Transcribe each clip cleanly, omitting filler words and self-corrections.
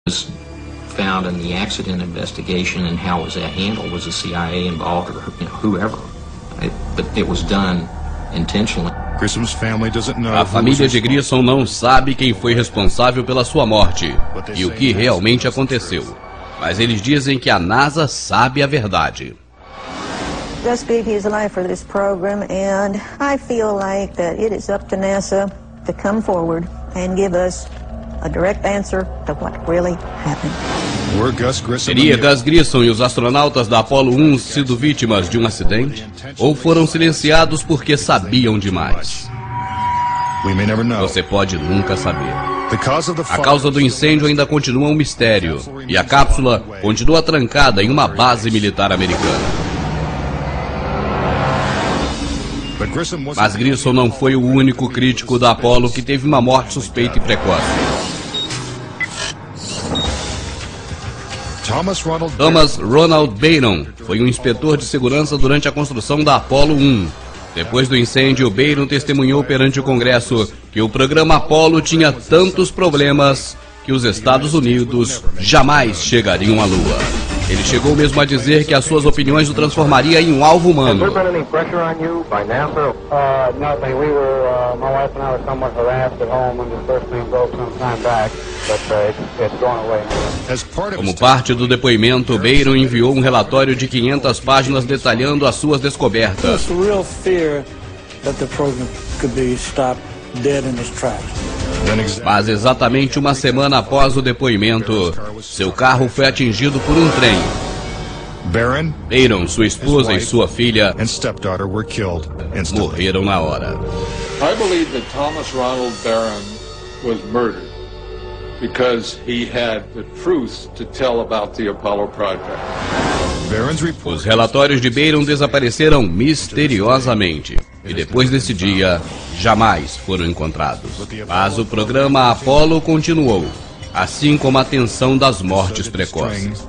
was found in the accident investigation and how was that handled? Was the CIA involved or whoever? But it was done intentionally. A família de Grissom não sabe quem foi responsável pela sua morte e o que realmente aconteceu. Mas eles dizem que a NASA sabe a verdade. Gus gave his life for this program, and I feel like that it is up to NASA to come forward and give us a direct answer to what really happened. Teria Gus Grissom e os astronautas da Apollo 1 sido vítimas de um acidente? Ou foram silenciados porque sabiam demais? Você pode nunca saber. A causa do incêndio ainda continua um mistério, e a cápsula continua trancada em uma base militar americana. Mas Grissom não foi o único crítico da Apollo que teve uma morte suspeita e precoce. Thomas Ronald Byron foi um inspetor de segurança durante a construção da Apollo 1. Depois do incêndio, Byron testemunhou perante o Congresso que o programa Apollo tinha tantos problemas que os Estados Unidos jamais chegariam à Lua. Ele chegou mesmo a dizer que as suas opiniões o transformaria em um alvo humano. Como parte do depoimento, Byron enviou um relatório de 500 páginas detalhando as suas descobertas. Mas exatamente uma semana após o depoimento, seu carro foi atingido por um trem. Byron, sua esposa e sua filha morreram na hora. I believe that Thomas Ronald Barron was murdered because he had the truth to tell about the Apollo project. Os relatórios de Byron desapareceram misteriosamente e depois desse dia jamais foram encontrados. Mas o programa Apollo continuou, assim como a tensão das mortes precoces.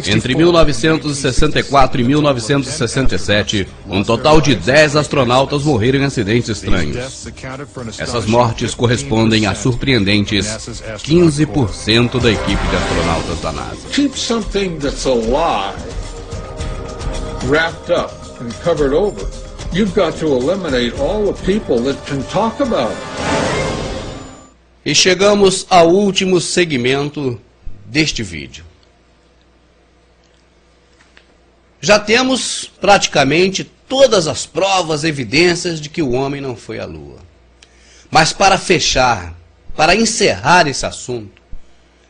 Entre 1964 e 1967, um total de 10 astronautas morreram em acidentes estranhos. Essas mortes correspondem a surpreendentes 15% da equipe de astronautas da NASA. Keep something that's alive wrapped up and covered over. You've got to eliminate all the people that can talk about it. E chegamos ao último segmento deste vídeo. Já temos praticamente todas as provas, evidências de que o homem não foi à Lua. Mas para fechar, para encerrar esse assunto,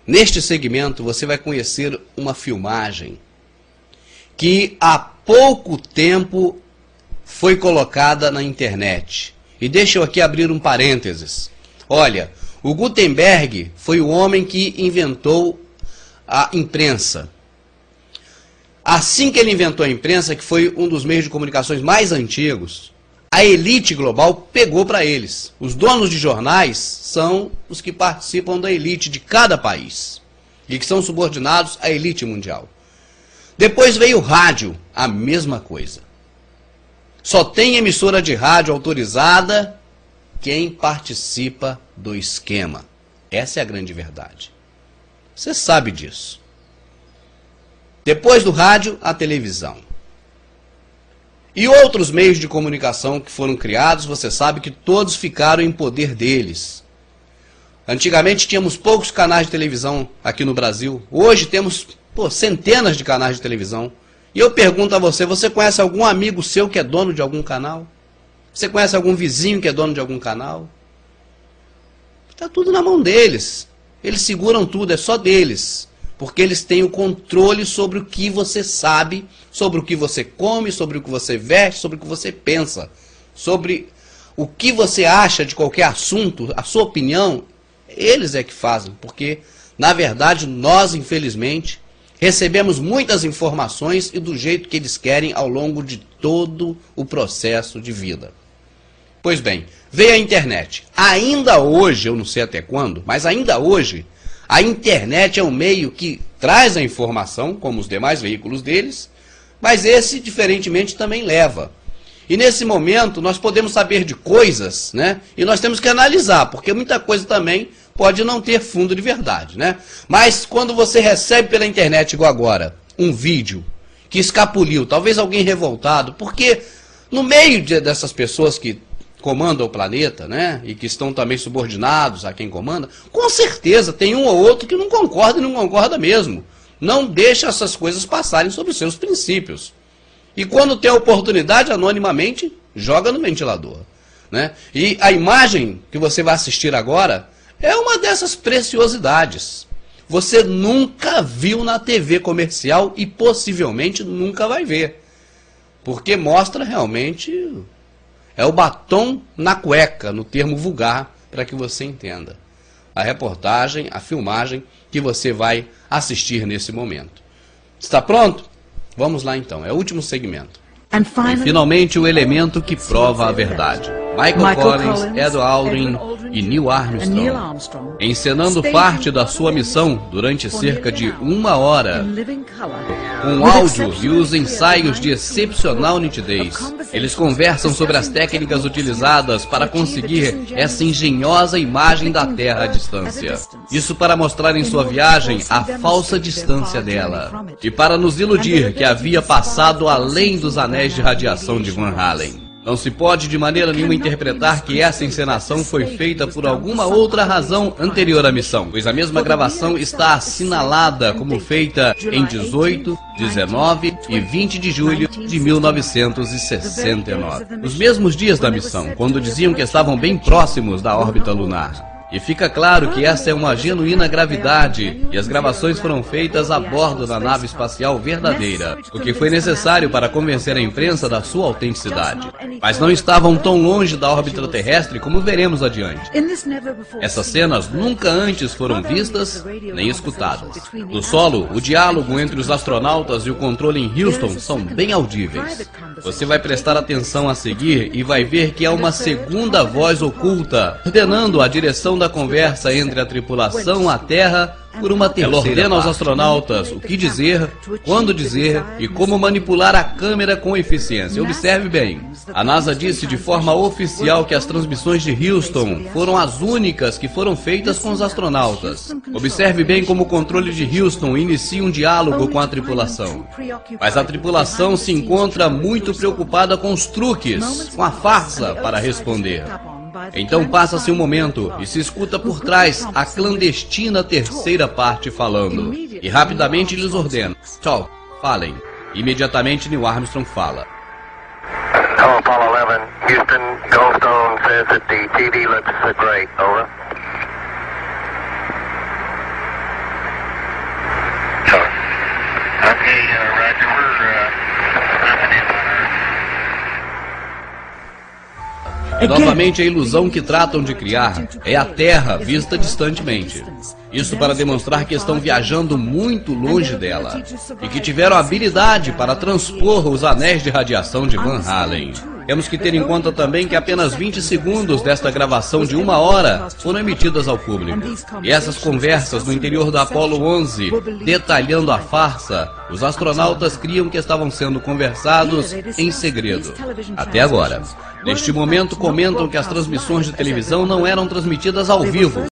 neste segmento você vai conhecer uma filmagem que há pouco tempo foi colocada na internet. E deixa eu aqui abrir um parênteses. Olha, o Gutenberg foi o homem que inventou a imprensa. Assim que ele inventou a imprensa, que foi um dos meios de comunicações mais antigos, a elite global pegou para eles. Os donos de jornais são os que participam da elite de cada país e que são subordinados à elite mundial. Depois veio o rádio, a mesma coisa. Só tem emissora de rádio autorizada quem participa do esquema. Essa é a grande verdade. Você sabe disso. Depois do rádio, a televisão. E outros meios de comunicação que foram criados, você sabe que todos ficaram em poder deles. Antigamente tínhamos poucos canais de televisão aqui no Brasil. Hoje temos centenas de canais de televisão. E eu pergunto a você, você conhece algum amigo seu que é dono de algum canal? Você conhece algum vizinho que é dono de algum canal? Está tudo na mão deles. Eles seguram tudo, é só deles. Porque eles têm o controle sobre o que você sabe, sobre o que você come, sobre o que você veste, sobre o que você pensa, sobre o que você acha de qualquer assunto, a sua opinião, eles é que fazem. Porque, na verdade, nós, infelizmente, recebemos muitas informações e do jeito que eles querem ao longo de todo o processo de vida. Pois bem, veio a internet. Ainda hoje, eu não sei até quando, mas ainda hoje, a internet é um meio que traz a informação, como os demais veículos deles, mas esse, diferentemente, também leva. E nesse momento nós podemos saber de coisas, né? E nós temos que analisar, porque muita coisa também pode não ter fundo de verdade, né? Mas quando você recebe pela internet, igual agora, um vídeo que escapuliu, talvez alguém revoltado, porque no meio dessas pessoas que comandam o planeta, né, e que estão também subordinados a quem comanda, com certeza tem um ou outro que não concorda e não concorda mesmo. Não deixa essas coisas passarem sobre os seus princípios. E quando tem a oportunidade, anonimamente, joga no ventilador, né? E a imagem que você vai assistir agora é uma dessas preciosidades. Você nunca viu na TV comercial e possivelmente nunca vai ver. Porque mostra realmente... é o batom na cueca, no termo vulgar, para que você entenda. A reportagem, a filmagem que você vai assistir nesse momento. Está pronto? Vamos lá então, é o último segmento. E finalmente o elemento que prova a verdade. Michael Collins, Ed Aldrin e Neil Armstrong, encenando parte da sua missão durante cerca de 1 hora, com áudio e os ensaios de excepcional nitidez. Eles conversam sobre as técnicas utilizadas para conseguir essa engenhosa imagem da Terra à distância. Isso para mostrar em sua viagem a falsa distância dela, e para nos iludir que havia passado além dos anéis de radiação de Van Halen. Não se pode de maneira nenhuma interpretar que essa encenação foi feita por alguma outra razão anterior à missão, pois a mesma gravação está assinalada como feita em 18, 19 e 20 de julho de 1969. Os mesmos dias da missão, quando diziam que estavam bem próximos da órbita lunar. E fica claro que essa é uma genuína gravidade, e as gravações foram feitas a bordo da nave espacial verdadeira, o que foi necessário para convencer a imprensa da sua autenticidade. Mas não estavam tão longe da órbita terrestre como veremos adiante. Essas cenas nunca antes foram vistas nem escutadas. No solo, o diálogo entre os astronautas e o controle em Houston são bem audíveis. Você vai prestar atenção a seguir e vai ver que há uma segunda voz oculta, ordenando a direção da conversa entre a tripulação à Terra por uma terceira. Ela ordena aos astronautas o que dizer, quando dizer e como manipular a câmera com eficiência. Observe bem, a NASA disse de forma oficial que as transmissões de Houston foram as únicas que foram feitas com os astronautas. Observe bem como o controle de Houston inicia um diálogo com a tripulação. Mas a tripulação se encontra muito preocupada com os truques, com a farsa para responder. Então passa-se um momento e se escuta por trás a clandestina terceira parte falando. E rapidamente eles ordenam: tchau, falem. Imediatamente Neil Armstrong fala. Hello, Apollo 11. Houston, Goldstone says that the TV looks great. Over. Okay, Roger, we're coming in on Novamente, a ilusão que tratam de criar é a Terra vista distantemente. Isso para demonstrar que estão viajando muito longe dela e que tiveram habilidade para transpor os anéis de radiação de Van Halen. Temos que ter em conta também que apenas 20 segundos desta gravação de 1 hora foram emitidas ao público. E essas conversas no interior da Apollo 11, detalhando a farsa, os astronautas criam que estavam sendo conversados em segredo. Até agora. Neste momento comentam que as transmissões de televisão não eram transmitidas ao vivo.